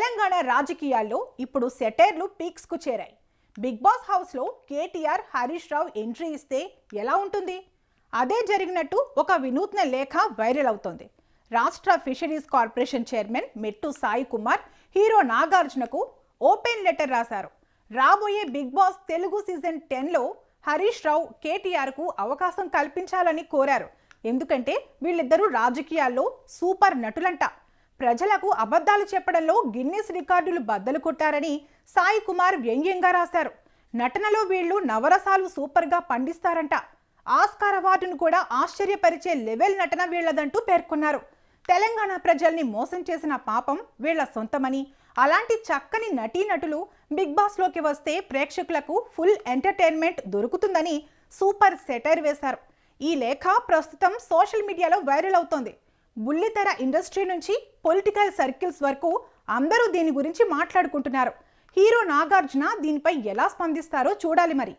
తెలంగాణ రాజకీయాల్లో ఇప్పుడు సెటైర్లు పీక్స్ కు చేరాయి. బిగ్ బాస్ హౌస్ లో కేటీఆర్, హరీష్ రావు ఎంట్రీ ఇస్తే ఎలా ఉంటుంది? అదే జరిగినట్టు ఒక వినూత్న లేఖ వైరల్ అవుతోంది. రాష్ట్ర fisheries corporation chairman Mettu Sai Kumar hero నాగార్జునకు ఓపెన్ లెటర్ రాశారు. రాబోయే బిగ్ బాస్ తెలుగు సీజన్ 10లో హరీష్ రావు, కేటీఆర్ కు అవకాశం కల్పించాలని కోరారు. ఎందుకంటే వీళ్ళిద్దరూ రాజకీయాల్లో సూపర్ నటులంట. ప్రజలకు అబద్ధాలు చెప్పడంలో గిన్నిస్ రికార్డులు బద్దలు కొట్టారని సాయి కుమార్ వ్యంగ్యంగా రాశారు. నటనలో వీళ్లు నవరసాలు సూపర్గా పండిస్తారంట. ఆస్కార్ అవార్డును కూడా ఆశ్చర్యపరిచే లెవెల్ నటన వీళ్లదంటూ పేర్కొన్నారు. తెలంగాణ ప్రజల్ని మోసం చేసిన పాపం వీళ్ల సొంతమని, అలాంటి చక్కని నటీనటులు బిగ్ బాస్ లోకి వస్తే ప్రేక్షకులకు ఫుల్ ఎంటర్టైన్మెంట్ దొరుకుతుందని సూపర్ సెటైర్ వేశారు. ఈ లేఖ ప్రస్తుతం సోషల్ మీడియాలో వైరల్ అవుతోంది. బుల్లితెర ఇండస్ట్రీ నుంచి పొలిటికల్ సర్కిల్స్ వరకు అందరూ దీని గురించి మాట్లాడుకుంటున్నారు. హీరో నాగార్జున దీనిపై ఎలా స్పందిస్తారో చూడాలి మరి.